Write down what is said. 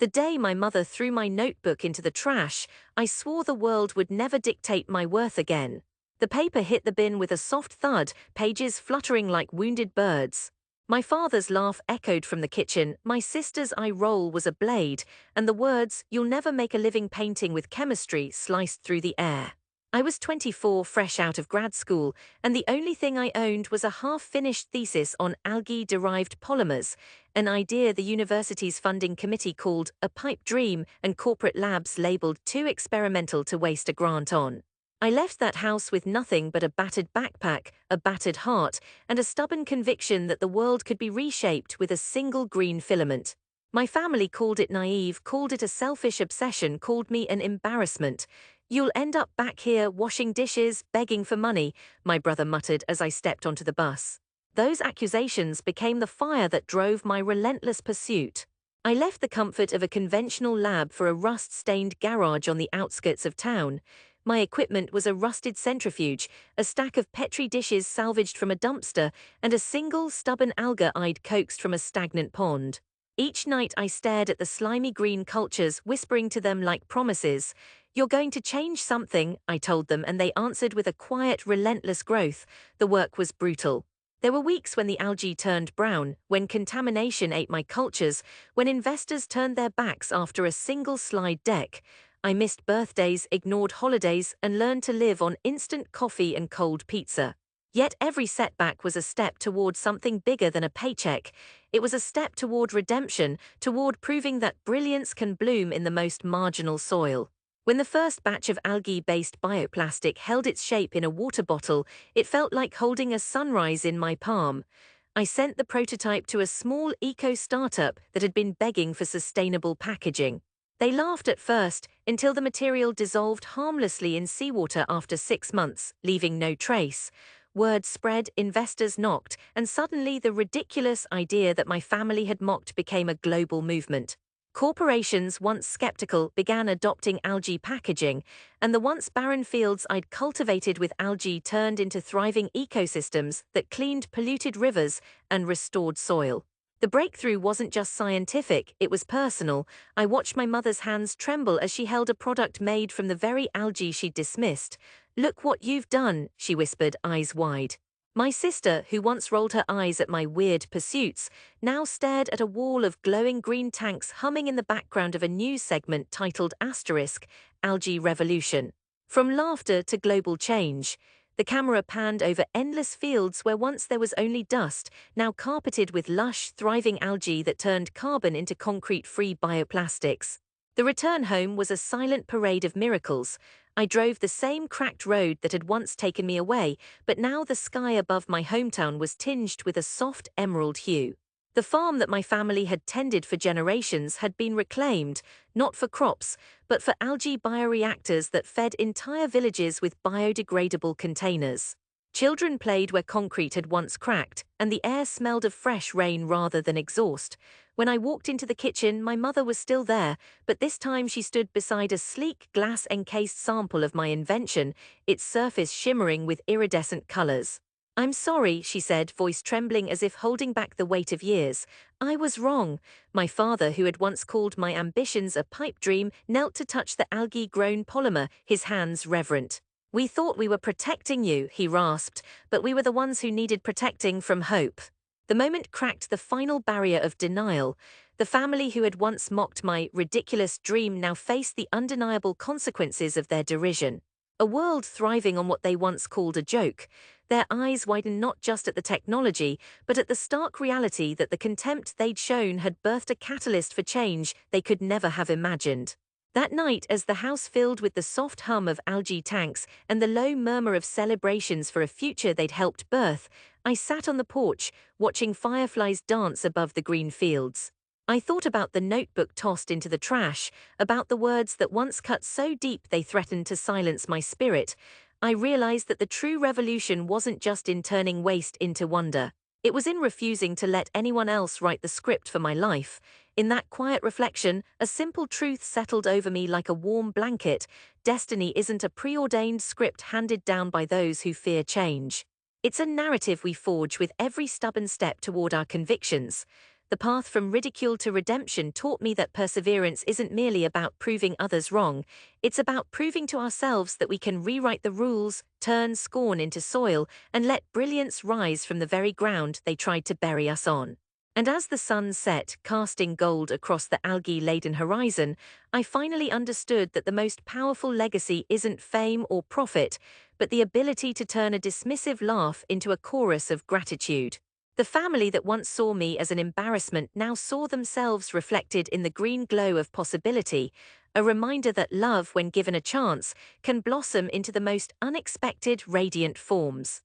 The day my mother threw my notebook into the trash, I swore the world would never dictate my worth again. The paper hit the bin with a soft thud, pages fluttering like wounded birds. My father's laugh echoed from the kitchen, my sister's eye roll was a blade, and the words, "You'll never make a living painting with chemistry," sliced through the air. I was 24, fresh out of grad school, and the only thing I owned was a half-finished thesis on algae-derived polymers, an idea the university's funding committee called a pipe dream and corporate labs labeled too experimental to waste a grant on. I left that house with nothing but a battered backpack, a battered heart, and a stubborn conviction that the world could be reshaped with a single green filament. My family called it naive, called it a selfish obsession, called me an embarrassment. "You'll end up back here washing dishes, begging for money," my brother muttered as I stepped onto the bus. Those accusations became the fire that drove my relentless pursuit. I left the comfort of a conventional lab for a rust-stained garage on the outskirts of town. My equipment was a rusted centrifuge, a stack of Petri dishes salvaged from a dumpster, and a single stubborn alga I'd coaxed from a stagnant pond. Each night I stared at the slimy green cultures, whispering to them like promises. "You're going to change something," I told them, and they answered with a quiet, relentless growth. The work was brutal. There were weeks when the algae turned brown, when contamination ate my cultures, when investors turned their backs after a single slide deck. I missed birthdays, ignored holidays, and learned to live on instant coffee and cold pizza. Yet every setback was a step toward something bigger than a paycheck. It was a step toward redemption, toward proving that brilliance can bloom in the most marginal soil. When the first batch of algae-based bioplastic held its shape in a water bottle, it felt like holding a sunrise in my palm. I sent the prototype to a small eco-startup that had been begging for sustainable packaging. They laughed at first, until the material dissolved harmlessly in seawater after 6 months, leaving no trace. Word spread, investors knocked, and suddenly the ridiculous idea that my family had mocked became a global movement. Corporations, once skeptical, began adopting algae packaging, and the once barren fields I'd cultivated with algae turned into thriving ecosystems that cleaned polluted rivers and restored soil. The breakthrough wasn't just scientific, it was personal. I watched my mother's hands tremble as she held a product made from the very algae she'd dismissed. "Look what you've done," she whispered, eyes wide. My sister, who once rolled her eyes at my weird pursuits, now stared at a wall of glowing green tanks humming in the background of a news segment titled Algae Revolution. From laughter to global change. The camera panned over endless fields where once there was only dust, now carpeted with lush, thriving algae that turned carbon into concrete-free bioplastics. The return home was a silent parade of miracles. I drove the same cracked road that had once taken me away, but now the sky above my hometown was tinged with a soft emerald hue. The farm that my family had tended for generations had been reclaimed, not for crops, but for algae bioreactors that fed entire villages with biodegradable containers. Children played where concrete had once cracked, and the air smelled of fresh rain rather than exhaust. When I walked into the kitchen, my mother was still there, but this time she stood beside a sleek, glass-encased sample of my invention, its surface shimmering with iridescent colors. "I'm sorry," she said, voice trembling as if holding back the weight of years. "I was wrong." My father, who had once called my ambitions a pipe dream, knelt to touch the algae-grown polymer, his hands reverent. "We thought we were protecting you," he rasped, "but we were the ones who needed protecting from hope." The moment cracked the final barrier of denial. The family who had once mocked my ridiculous dream now faced the undeniable consequences of their derision. A world thriving on what they once called a joke. Their eyes widened not just at the technology, but at the stark reality that the contempt they'd shown had birthed a catalyst for change they could never have imagined. That night, as the house filled with the soft hum of algae tanks and the low murmur of celebrations for a future they'd helped birth, I sat on the porch, watching fireflies dance above the green fields. I thought about the notebook tossed into the trash, about the words that once cut so deep they threatened to silence my spirit. I realized that the true revolution wasn't just in turning waste into wonder. It was in refusing to let anyone else write the script for my life. In that quiet reflection, a simple truth settled over me like a warm blanket. Destiny isn't a preordained script handed down by those who fear change. It's a narrative we forge with every stubborn step toward our convictions. The path from ridicule to redemption taught me that perseverance isn't merely about proving others wrong, it's about proving to ourselves that we can rewrite the rules, turn scorn into soil, and let brilliance rise from the very ground they tried to bury us on. And as the sun set, casting gold across the algae-laden horizon, I finally understood that the most powerful legacy isn't fame or profit, but the ability to turn a dismissive laugh into a chorus of gratitude. The family that once saw me as an embarrassment now saw themselves reflected in the green glow of possibility, a reminder that love, when given a chance, can blossom into the most unexpected, radiant forms.